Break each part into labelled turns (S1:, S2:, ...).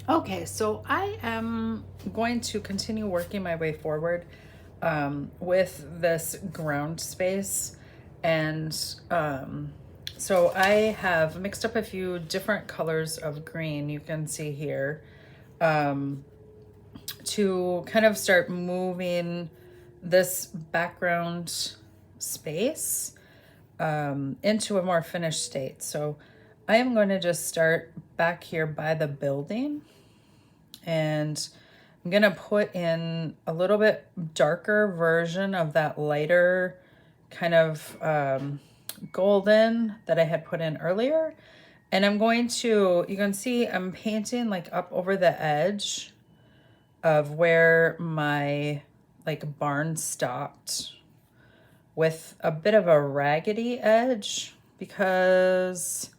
S1: Okay, so I am going to continue working my way forward with this ground space. And so I have mixed up a few different colors of green, you can see here, to kind of start moving this background space into a more finished state. So I am going to just start back here by the building, and I'm gonna put in a little bit darker version of that lighter kind of golden that I had put in earlier. And I'm going to, you can see I'm painting like up over the edge of where my like barn stopped with a bit of a raggedy edge, because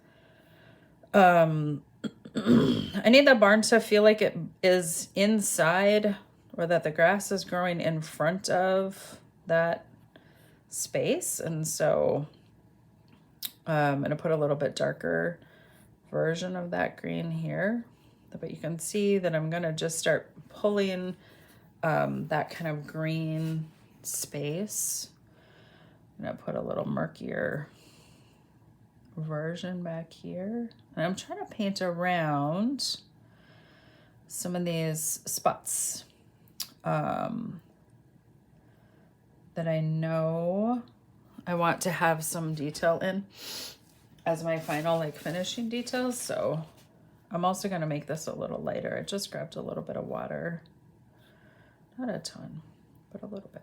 S1: I need the barn to feel like it is inside, or that the grass is growing in front of that space. And so I'm going to put a little bit darker version of that green here. But you can see that I'm going to just start pulling that kind of green space. I'm going to put a little murkier version back here. And I'm trying to paint around some of these spots that I know I want to have some detail in as my final like finishing details. So I'm also going to make this a little lighter. I just grabbed a little bit of water, not a ton, but a little bit.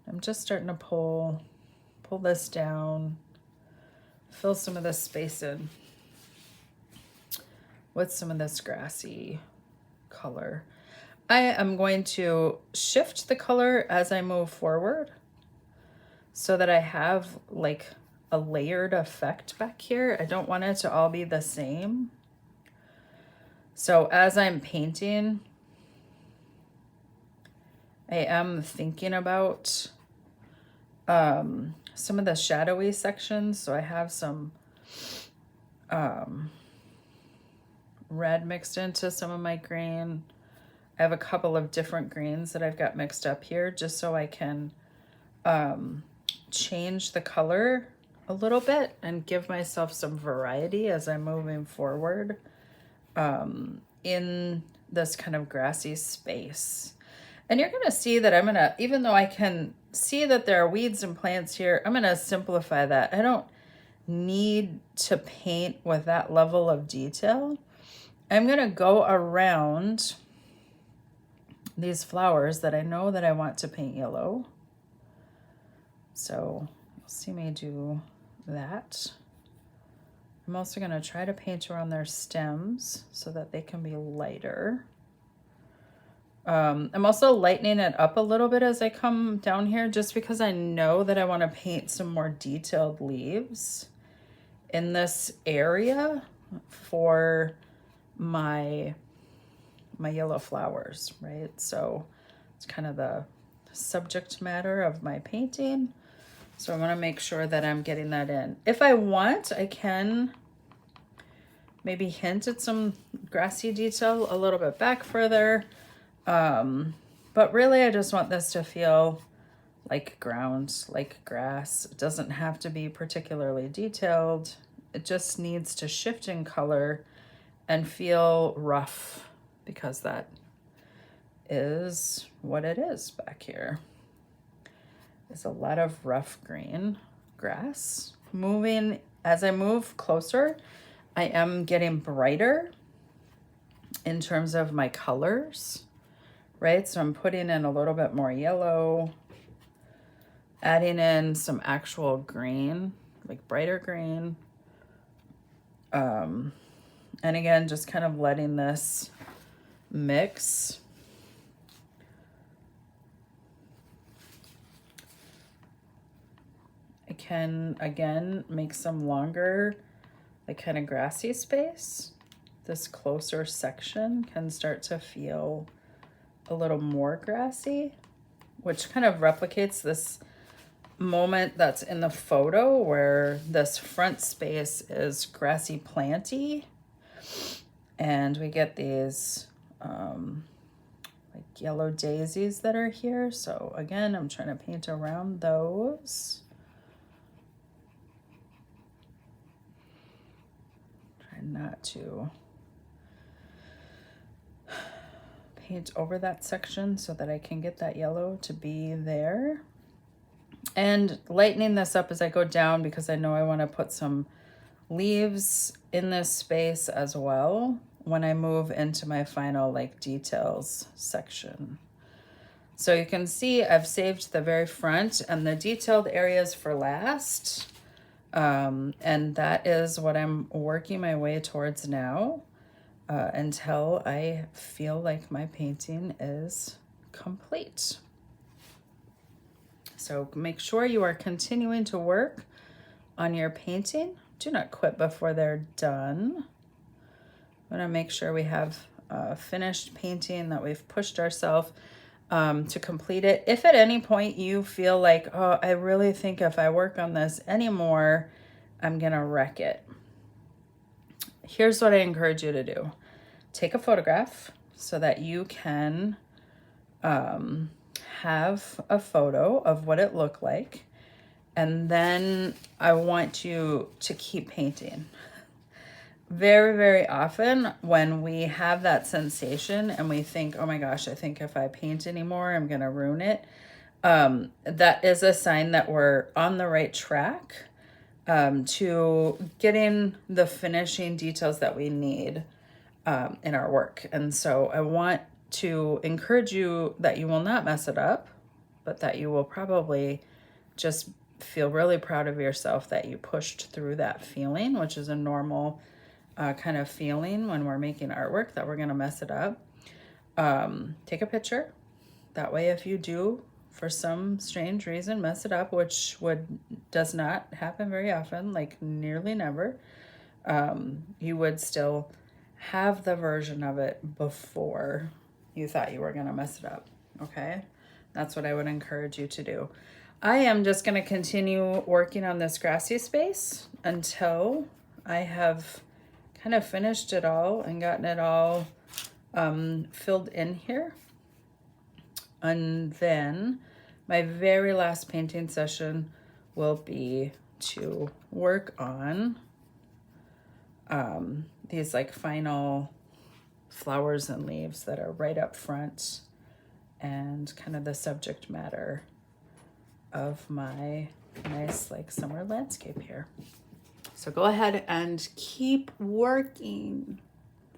S1: I'm just starting to pull this down, fill some of this space in with some of this grassy color. I am going to shift the color as I move forward so that I have like a layered effect back here. I don't want it to all be the same. So as I'm painting, I am thinking about some of the shadowy sections. So I have some red mixed into some of my green. I have a couple of different greens that I've got mixed up here just so I can change the color a little bit and give myself some variety as I'm moving forward in this kind of grassy space. And you're going to see that I'm going to, even though I can see that there are weeds and plants here, I'm going to simplify that. I don't need to paint with that level of detail. I'm going to go around these flowers that I know that I want to paint yellow. So you'll see me do that. I'm also going to try to paint around their stems so that they can be lighter. I'm also lightening it up a little bit as I come down here, just because I know that I want to paint some more detailed leaves in this area for my yellow flowers, right? So it's kind of the subject matter of my painting. So I want to make sure that I'm getting that in. If I want, I can maybe hint at some grassy detail a little bit back further. But really I just want this to feel like ground, like grass. It doesn't have to be particularly detailed. It just needs to shift in color and feel rough, because that is what it is back here. There's a lot of rough green grass. Moving, as I move closer, I am getting brighter in terms of my colors, right? So I'm putting in a little bit more yellow, adding in some actual green, like brighter green. And again, just kind of letting this mix. I can, again, make some longer, like kind of grassy space. This closer section can start to feel a little more grassy, which kind of replicates this moment that's in the photo where this front space is grassy planty. And we get these like yellow daisies that are here. So again, I'm trying to paint around those. Try not to paint over that section so that I can get that yellow to be there. And lightening this up as I go down because I know I want to put some leaves in this space as well when I move into my final like details section. So you can see I've saved the very front and the detailed areas for last. And that is what I'm working my way towards now. Until I feel like my painting is complete. So make sure you are continuing to work on your painting. Do not quit before they're done. I want to make sure we have finished painting, that we've pushed ourselves to complete it. If at any point you feel like, oh, I really think if I work on this anymore, I'm going to wreck it. Here's what I encourage you to do. Take a photograph so that you can have a photo of what it looked like. And then I want you to keep painting. Very, very often when we have that sensation and we think, oh my gosh, I think if I paint anymore, I'm going to ruin it. That is a sign that we're on the right track to getting the finishing details that we need in our work. And so I want to encourage you that you will not mess it up, but that you will probably just feel really proud of yourself that you pushed through that feeling, which is a normal kind of feeling when we're making artwork, that we're going to mess it up. Take a picture. That way, if you do, for some strange reason, mess it up, which does not happen very often, like nearly never, you would still have the version of it before you thought you were going to mess it up. Okay? That's what I would encourage you to do. I am just going to continue working on this grassy space until I have kind of finished it all and gotten it all filled in here. And then my very last painting session will be to work on these like final flowers and leaves that are right up front and kind of the subject matter of my nice like summer landscape here. So go ahead and keep working.